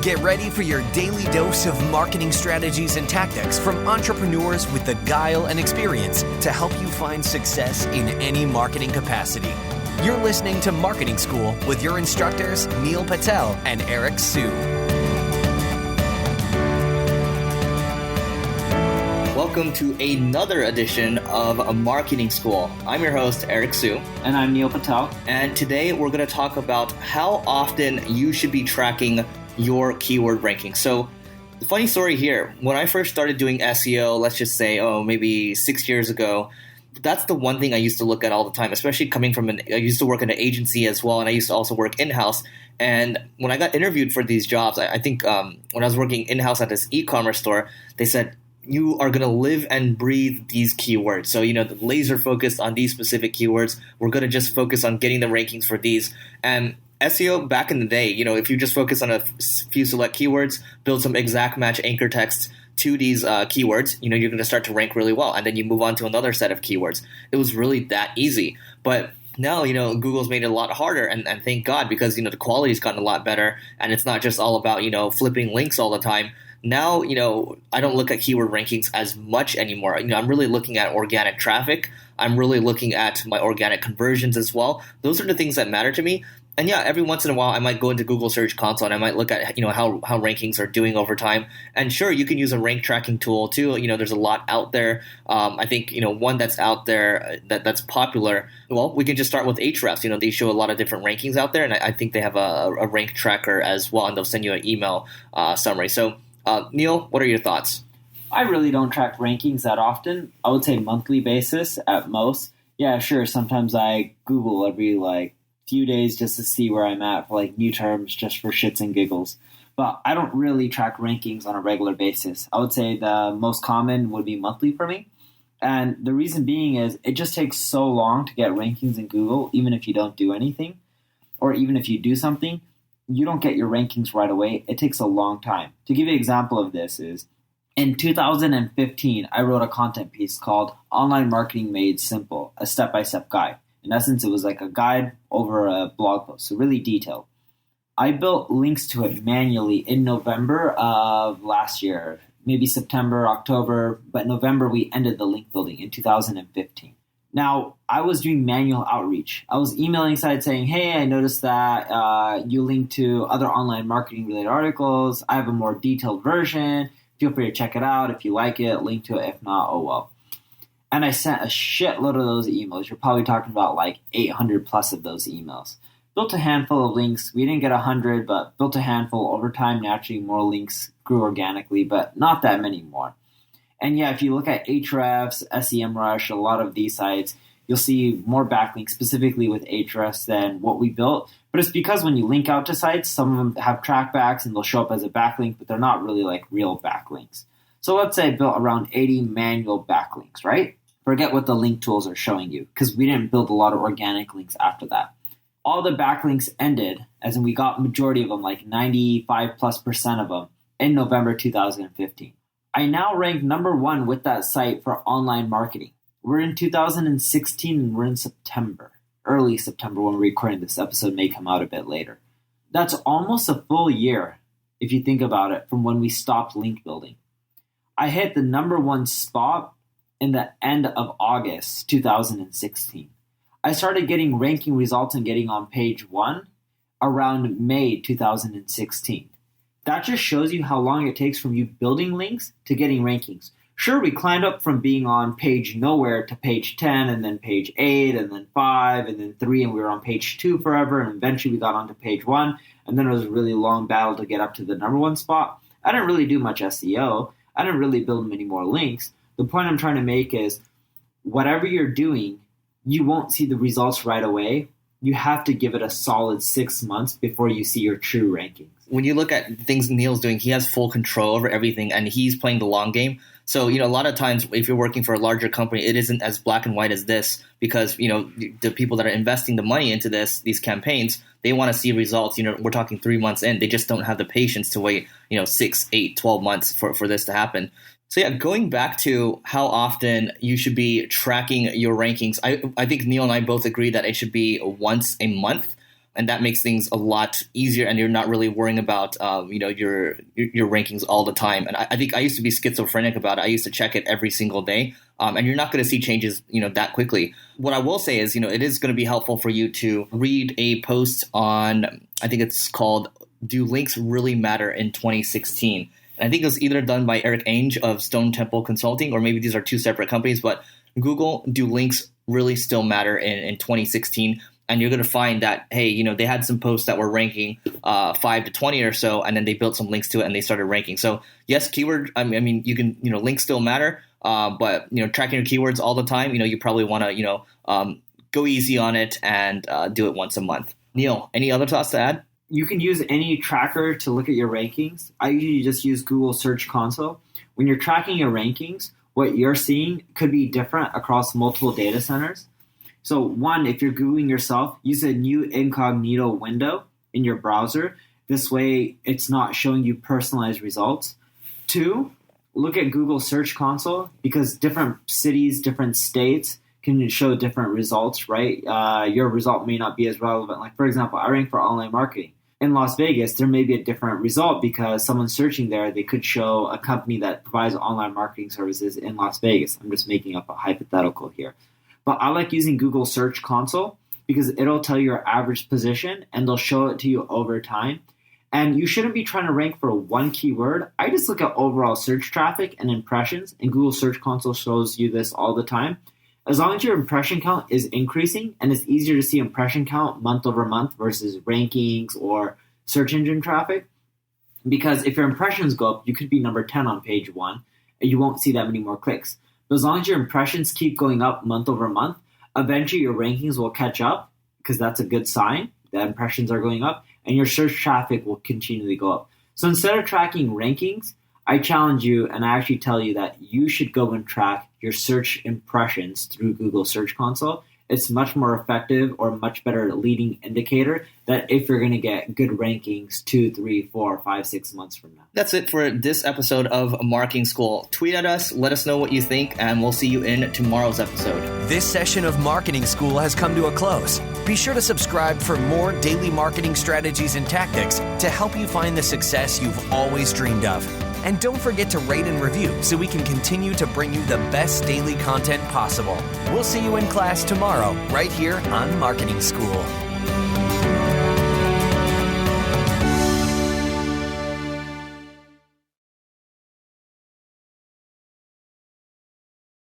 Get ready for your daily dose of marketing strategies and tactics from entrepreneurs with the guile and experience to help you find success in any marketing capacity. You're listening to Marketing School with your instructors, Neil Patel and Eric Su. Welcome to another edition of a Marketing School. I'm your host, Eric Su. And I'm Neil Patel. And today we're going to talk about how often you should be tracking your keyword ranking. So the funny story here, when I first started doing SEO, let's just say, maybe 6 years ago, that's the one thing I used to look at all the time, especially coming from I used to work in an agency as well, and I used to also work in-house. And when I got interviewed for these jobs, I think when I was working in-house at this e-commerce store, they said, you are going to live and breathe these keywords. So, the laser focused on these specific keywords. We're going to just focus on getting the rankings for these. And SEO back in the day, if you just focus on a few select keywords, build some exact match anchor text to these keywords, you're going to start to rank really well. And then you move on to another set of keywords. It was really that easy. But now, Google's made it a lot harder. And thank God, because, the quality's gotten a lot better. And it's not just all about, flipping links all the time. Now, I don't look at keyword rankings as much anymore. I'm really looking at organic traffic. I'm really looking at my organic conversions as well. Those are the things that matter to me. And yeah, every once in a while, I might go into Google Search Console and I might look at, how rankings are doing over time. And sure, you can use a rank tracking tool too. There's a lot out there. I think, one that's out there that's popular. Well, we can just start with Ahrefs. They show a lot of different rankings out there. And I think they have a rank tracker as well. And they'll send you an email summary. So, Neil, what are your thoughts? I really don't track rankings that often. I would say monthly basis at most. Yeah, sure. Sometimes I Google every few days just to see where I'm at for new terms just for shits and giggles. But I don't really track rankings on a regular basis. I would say the most common would be monthly for me. And the reason being is it just takes so long to get rankings in Google, even if you don't do anything, or even if you do something. You don't get your rankings right away. It takes a long time. To give you an example of this is, in 2015, I wrote a content piece called Online Marketing Made Simple, a step-by-step guide. In essence, it was like a guide over a blog post, so really detailed. I built links to it manually in November of last year, maybe September, October, but November we ended the link building in 2015. Now, I was doing manual outreach. I was emailing sites saying, hey, I noticed that you link to other online marketing related articles. I have a more detailed version. Feel free to check it out. If you like it, link to it. If not, oh well. And I sent a shitload of those emails. You're probably talking about 800 plus of those emails. Built a handful of links. We didn't get 100, but built a handful. Over time, naturally, more links grew organically, but not that many more. And yeah, if you look at Ahrefs, SEMrush, a lot of these sites, you'll see more backlinks specifically with Ahrefs than what we built. But it's because when you link out to sites, some of them have trackbacks and they'll show up as a backlink, but they're not really real backlinks. So let's say I built around 80 manual backlinks, right? Forget what the link tools are showing you because we didn't build a lot of organic links after that. All the backlinks ended, as in we got majority of them, 95+% of them, in November 2015. I now rank number 1 with that site for online marketing. We're in 2016 and we're in September, early September when we're recording this. Episode may come out a bit later. That's almost a full year, if you think about it, from when we stopped link building. I hit the number 1 spot in the end of August 2016. I started getting ranking results and getting on page 1 around May 2016. That just shows you how long it takes from you building links to getting rankings. Sure, we climbed up from being on page nowhere to page 10 and then page 8 and then 5 and then 3 and we were on page 2 forever and eventually we got onto page 1 and then it was a really long battle to get up to the number 1 spot. I didn't really do much SEO. I didn't really build many more links. The point I'm trying to make is whatever you're doing, you won't see the results right away. You have to give it a solid 6 months before you see your true rankings. When you look at things Neil's doing, he has full control over everything and he's playing the long game. So, a lot of times if you're working for a larger company, it isn't as black and white as this because, the people that are investing the money into these campaigns, they want to see results. We're talking 3 months in. They just don't have the patience to wait, 6, 8, 12 months for this to happen. So yeah, going back to how often you should be tracking your rankings, I think Neil and I both agree that it should be once a month. And that makes things a lot easier, and you're not really worrying about your rankings all the time. And I think I used to be schizophrenic about it. I used to check it every single day, and you're not going to see changes that quickly. What I will say is it is going to be helpful for you to read a post on, I think it's called "Do Links Really Matter" in 2016. And I think it was either done by Eric Ainge of Stone Temple Consulting, or maybe these are two separate companies. But Google, do links really still matter in 2016? And you're going to find that, hey, they had some posts that were ranking 5 to 20 or so, and then they built some links to it and they started ranking. So yes, keyword, I mean, you can, links still matter, but, tracking your keywords all the time, you probably want to, go easy on it and do it once a month. Neil, any other thoughts to add? You can use any tracker to look at your rankings. I usually just use Google Search Console. When you're tracking your rankings, what you're seeing could be different across multiple data centers. So one, if you're Googling yourself, use a new incognito window in your browser. This way, it's not showing you personalized results. Two, look at Google Search Console, because different cities, different states can show different results, right? Your result may not be as relevant. Like, for example, I rank for online marketing. In Las Vegas, there may be a different result because someone searching there, they could show a company that provides online marketing services in Las Vegas. I'm just making up a hypothetical here. But I like using Google Search Console because it'll tell you your average position and they'll show it to you over time. And you shouldn't be trying to rank for one keyword. I just look at overall search traffic and impressions, and Google Search Console shows you this all the time. As long as your impression count is increasing, and it's easier to see impression count month over month versus rankings or search engine traffic, because if your impressions go up, you could be number 10 on page 1, and you won't see that many more clicks. But as long as your impressions keep going up month over month, eventually your rankings will catch up, because that's a good sign that impressions are going up, and your search traffic will continually go up. So instead of tracking rankings, I challenge you, and I actually tell you that you should go and track your search impressions through Google Search Console. It's much more effective or much better leading indicator that if you're going to get good rankings 2, 3, 4, 5, 6 months from now. That's it for this episode of Marketing School. Tweet at us, let us know what you think, and we'll see you in tomorrow's episode. This session of Marketing School has come to a close. Be sure to subscribe for more daily marketing strategies and tactics to help you find the success you've always dreamed of. And don't forget to rate and review so we can continue to bring you the best daily content possible. We'll see you in class tomorrow, right here on Marketing School.